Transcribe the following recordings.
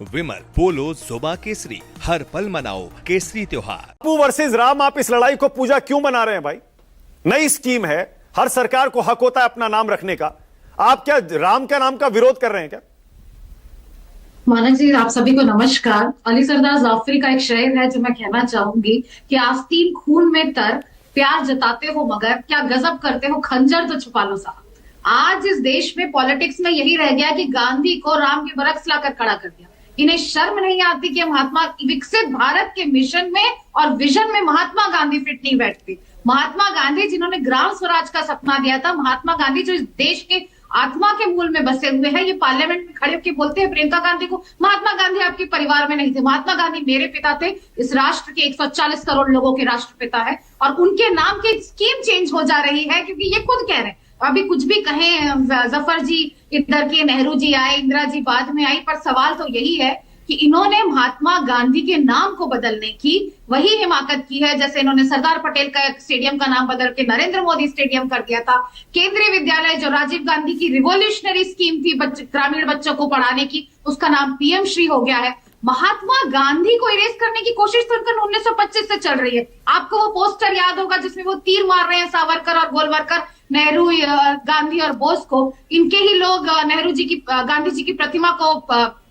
विमल पोलो जोबा केसरी, हर पल मनाओ केसरी त्योहार। बापू वर्सेस राम, आप इस लड़ाई को पूजा क्यों मना रहे हैं भाई? नई स्कीम है, हर सरकार को हक होता है अपना नाम रखने का। आप क्या राम के नाम का विरोध कर रहे हैं क्या? मानक जी, आप सभी को नमस्कार। अली सरदार जाफरी का एक शेर है जो मैं कहना चाहूंगी कि आस्तीन खून में तर, प्यार जताते हो मगर क्या गजब करते हो, खंजर तो छुपा लो साहब। आज इस देश में पॉलिटिक्स में यही रह गया कि गांधी को राम के बरक्स लाकर खड़ा कर दिया। इन्हें शर्म नहीं आती कि महात्मा विकसित भारत के मिशन में और विजन में महात्मा गांधी फिट नहीं बैठते। महात्मा गांधी जिन्होंने ग्राम स्वराज का सपना दिया था, महात्मा गांधी जो इस देश के आत्मा के मूल में बसे हुए हैं, ये पार्लियामेंट में खड़े होकर बोलते हैं प्रियंका गांधी को, महात्मा गांधी आपके परिवार में नहीं थे, महात्मा गांधी मेरे पिता थे, इस राष्ट्र के 140 करोड़ लोगों के राष्ट्रपिता है। और उनके नाम की स्कीम चेंज हो जा रही है क्योंकि ये खुद कह रहे हैं। अभी कुछ भी कहें, जफर जी इधर के, नेहरू जी आए, इंदिरा जी बाद में आई, पर सवाल तो यही है कि इन्होंने महात्मा गांधी के नाम को बदलने की वही हिमाकत की है जैसे इन्होंने सरदार पटेल का स्टेडियम का नाम बदल के नरेंद्र मोदी स्टेडियम कर दिया था। केंद्रीय विद्यालय जो राजीव गांधी की रिवोल्यूशनरी स्कीम थी ग्रामीण बच्चों को पढ़ाने की, उसका नाम पीएम श्री हो गया है। महात्मा गांधी को इरेज करने की कोशिश तो उनका 1925 से चल रही है। आपको वो पोस्टर याद होगा जिसमें वो तीर मार रहे हैं सावरकर और गोलवरकर, नेहरू, गांधी और बोस को। इनके ही लोग नेहरू जी की, गांधी जी की प्रतिमा को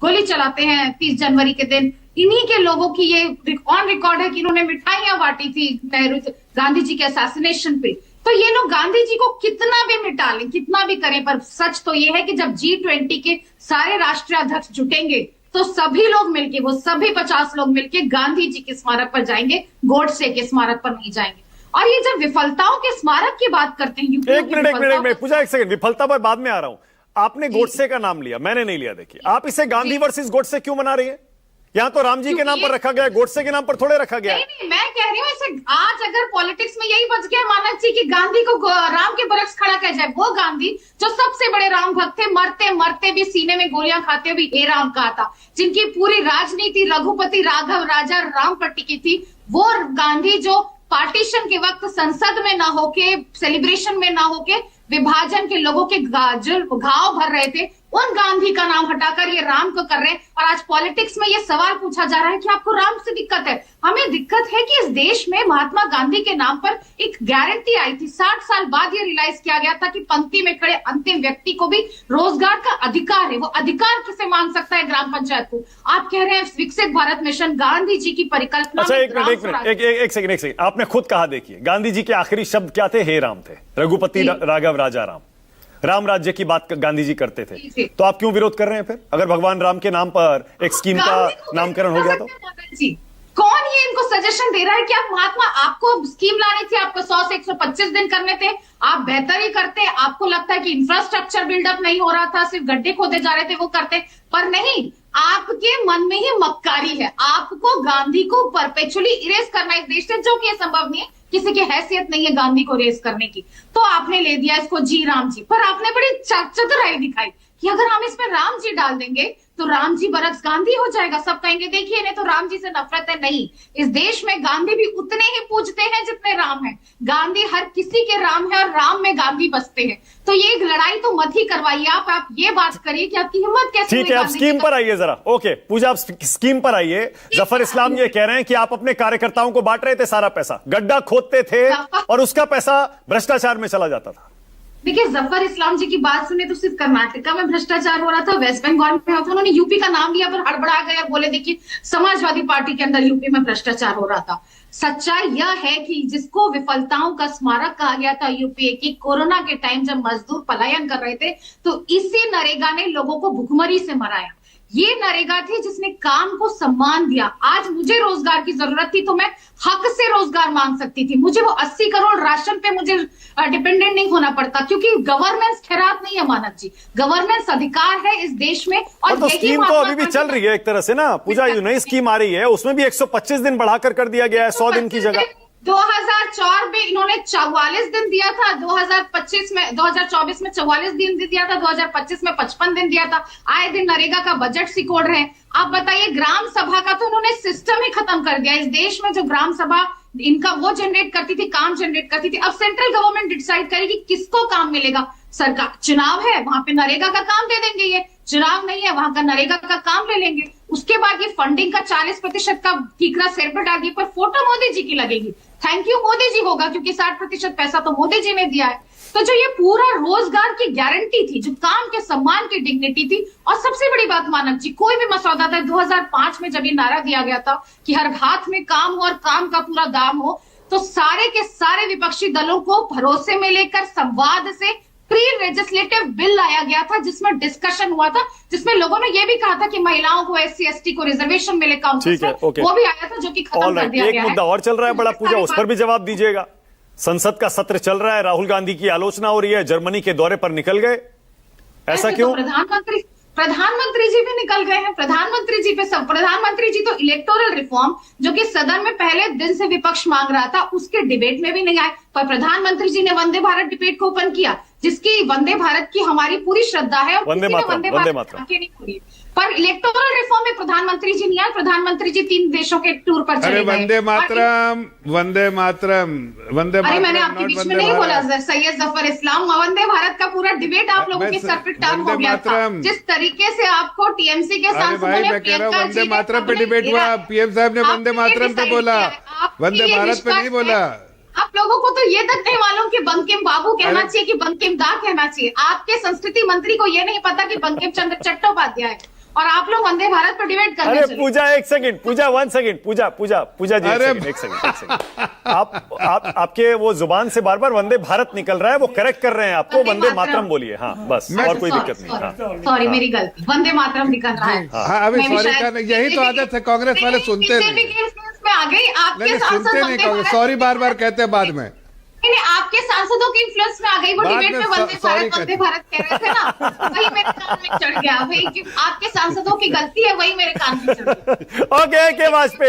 गोली चलाते हैं 30 जनवरी के दिन। इन्हीं के लोगों की ये ऑन रिकॉर्ड है कि इन्होंने मिठाइयां बांटी थी नेहरू गांधी जी के असैसिनेशन पे। तो ये लोग गांधी जी को कितना भी मिटा लें, कितना भी करें, पर सच तो ये है कि जब G20 के सारे राष्ट्रीय अध्यक्ष जुटेंगे तो सभी लोग मिलके, वो सभी 50 लोग मिलके गांधी जी के स्मारक पर जाएंगे, गोडसे के स्मारक पर नहीं जाएंगे। और ये जब विफलताओं के स्मारक की बात करते हैं, एक मिनट पूजा, एक सेकंड, विफलता पर बाद में आ रहा हूं। आपने गोडसे का नाम लिया, मैंने नहीं लिया। देखिए, आप इसे गांधी वर्सेस गोडसे क्यों मना रही है? यहाँ तो राम जी के नाम पर रखा गया, गोडसे के नाम पर थोड़े रखा गया। नहीं, मैं कह रही हूँ इसे आज अगर पॉलिटिक्स में यही बच गया मानक जी कि गांधी को राम के बरक्स खड़ा किया जाए, वो गांधी जो सबसे बड़े राम भक्त थे, मरते मरते भी सीने में गोलियां खाते हुए हे राम कहा था, जिनकी पूरी राजनीति रघुपति राघव राजा राम पर टिकी थी, वो गांधी जो पार्टीशन के वक्त संसद में ना होके, सेलिब्रेशन में ना होके, विभाजन के लोगों के जो घाव भर रहे थे, उन गांधी का नाम हटाकर ये राम को कर रहे हैं। और आज पॉलिटिक्स में ये सवाल पूछा जा रहा है कि आपको राम से दिक्कत है। हमें दिक्कत है कि इस देश में महात्मा गांधी के नाम पर एक गारंटी आई थी। 60 साल बाद ये रियलाइज किया गया था कि पंक्ति में खड़े अंतिम व्यक्ति को भी रोजगार का अधिकार है। वो अधिकार किसे मांग सकता है? ग्राम पंचायत को। आप कह रहे हैं विकसित भारत मिशन गांधी जी की परिकल्पना। अच्छा, एक सेकंड, आपने खुद कहा, देखिए गांधी जी के आखिरी शब्द क्या थे? हे राम थे, रघुपति राघव राजा राम, राम राज्य की बात गांधी जी करते थे। तो आप क्यों विरोध कर रहे हैं फिर? अगर भगवान राम के नाम पर एक स्कीम का नामकरण हो गया तो? कौन ये इनको सजेशन दे रहा है कि आप महात्मा, आपको स्कीम लानी थी, आपको 100 से 125 दिन करने थे, आप बेहतर ही करते। आपको लगता है कि इंफ्रास्ट्रक्चर बिल्डअप नहीं हो रहा था, सिर्फ गड्ढे खोदे जा रहे थे, वो करते, पर नहीं, आपके मन में ही मक्कारी है। आपको गांधी को परपेचुअली इरेज करना इस देश से, जो कि संभव नहीं है, किसी की हैसियत नहीं है गांधी को रेस करने की। तो आपने ले दिया इसको जी राम जी, पर आपने बड़ी चतुराई दिखाई कि अगर हम इसमें राम जी डाल देंगे तो राम जी बरक्स गांधी हो जाएगा। सब कहेंगे देखिए इन्हें तो राम जी से नफरत है। नहीं, इस देश में गांधी भी उतने ही पूजते हैं जितने राम हैं। गांधी हर किसी के राम है और राम में गांधी बसते हैं। तो ये लड़ाई तो मत ही करवाइए। आप ये बात करिए कि आपकी हिम्मत कैसे। ठीक है, आप स्कीम पर आइए जरा। ओके पूजा, आप स्कीम पर आइए। जफर इस्लाम ये कह रहे हैं कि आप अपने कार्यकर्ताओं को बांट रहे थे सारा पैसा, गड्ढा खोदते थे और उसका पैसा भ्रष्टाचार में चला जाता था। देखिए, जफर इस्लाम जी की बात सुने तो सिर्फ कर्नाटका में भ्रष्टाचार हो रहा था, वेस्ट बंगाल में होता, उन्होंने यूपी का नाम लिया पर हड़बड़ा गए और बोले देखिए समाजवादी पार्टी के अंदर यूपी में भ्रष्टाचार हो रहा था। सच्चाई यह है कि जिसको विफलताओं का स्मारक कहा गया था यूपीए की, कोरोना के टाइम जब मजदूर पलायन कर रहे थे तो इसी नरेगा ने लोगों को भुखमरी से मराया। ये नरेगा थी जिसने काम को सम्मान दिया। आज मुझे रोजगार की जरूरत थी तो मैं हक से रोजगार मांग सकती थी। मुझे वो 80 करोड़ राशन पे मुझे डिपेंडेंट नहीं होना पड़ता, क्योंकि गवर्नेंस खैरात नहीं है मानक जी, गवर्नेंस अधिकार है इस देश में। और तो स्कीम तो अभी भी चल रही है एक तरह से ना पूजा, जो नई स्कीम आ रही है उसमें भी 125 दिन बढ़ाकर कर दिया गया है, 100 दिन की जगह। 2004 में इन्होंने 44 दिन दिया था, 2024 में 44 दिन दिया था, 2025 में 55 दिन दिया था। आए दिन नरेगा का बजट सिकोड़ रहे हैं। आप बताइए, ग्राम सभा का तो उन्होंने सिस्टम ही खत्म कर दिया। इस देश में जो ग्राम सभा इनका वो जनरेट करती थी, काम जनरेट करती थी, अब सेंट्रल गवर्नमेंट डिसाइड करेगी किसको काम मिलेगा। सरकार चुनाव है, वहां पे नरेगा का काम दे देंगे, ये चुनाव नहीं है वहां का नरेगा का काम ले लेंगे। उसके बाद ये फंडिंग का 40% का ठीकरा सिर पर डालिए, पर फोटो मोदी जी की लगेगी, थैंक यू मोदी जी होगा, क्योंकि 60% पैसा तो मोदी जी ने दिया है। तो जो ये पूरा रोजगार की गारंटी थी, जो काम के सम्मान की डिग्निटी थी, और सबसे बड़ी बात मानक जी, कोई भी मसौदा था 2005 में जब ये नारा दिया गया था कि हर हाथ में काम हो और काम का पूरा दाम हो, तो सारे के सारे विपक्षी दलों को भरोसे में लेकर संवाद से प्री लेजिस्लेटिव बिल लाया गया था, जिसमें डिस्कशन हुआ था, जिसमें लोगों ने यह भी कहा था कि महिलाओं को SC/ST को रिजर्वेशन मिले काउंसिल से, वो भी आया था, जो कि खत्म कर दिया गया है। एक मुद्दा और चल रहा है बड़ा पूजा, उस पर भी जवाब दीजिएगा। संसद का सत्र चल रहा है, राहुल गांधी की आलोचना हो रही है, जर्मनी के दौरे पर निकल गए, ऐसा क्यों? प्रधानमंत्री जी भी निकल गए हैं। प्रधानमंत्री जी तो इलेक्टोरल रिफॉर्म, जो कि सदन में पहले दिन से विपक्ष मांग रहा था, उसके डिबेट में भी नहीं आए, पर प्रधानमंत्री जी ने वंदे भारत डिबेट को ओपन किया, जिसकी वंदे भारत की हमारी पूरी श्रद्धा है, और वंदे मातरम नहीं पूरी। पर इलेक्टोरल रिफॉर्म में प्रधानमंत्री जी नहीं आए। प्रधानमंत्री जी 3 देशों के टूर पर चले गए। वंदे मातरम, वंदे मातरम, वंदे मातरम। अरे मैंने आपके बीच में नहीं बोला सैयद जफर इस्लाम, वंदे भारत का पूरा डिबेट आप लोगों के सर पे टर्न हो गया था। जिस तरीके से आपको टीएमसी के सांसदों ने वंदे मातरम पे डिबेट हुआ, PM साहब ने वंदे मातरम पे बोला, वंदे भारत पे नहीं बोला। आप लोगों को तो ये तक नहीं मालूम कि बंकिम बाबू कहना चाहिए कि बंकिम दा कहना चाहिए। आपके संस्कृति मंत्री को ये नहीं पता कि बंकिम चंद्र चट्टोपाध्याय, और आप लोग वंदे भारत पर डिबेट कर रहे हैं। अरे पूजा एक सेकंड, पूजा 1 सेकंड, पूजा जी एक सेकंड। आपके वो जुबान से बार बार वंदे भारत निकल रहा है, वो करेक्ट कर रहे हैं आपको, वंदे मातरम बोलिए। हाँ बस, और कोई दिक्कत नहीं। हाँ सॉरी, मेरी गलती, वंदे मातरम निकल रहा है। हाँ अभी सॉरी का यही तो आदत है, कांग्रेस वाले सुनते नहीं, में आ गई आपके सुनते नहीं कांग्रेस, सॉरी बार बार कहते हैं बाद में। नहीं, आपके सांसदों के इन्फ्लुएंस में आ गई, वो डिबेट में वंदे भारत कह रहे थे ना, वही मेरे कान में चढ़ गया, वही आपके सांसदों की गलती है, वही मेरे कान में चढ़ गया। ओके, के वाजपेयी।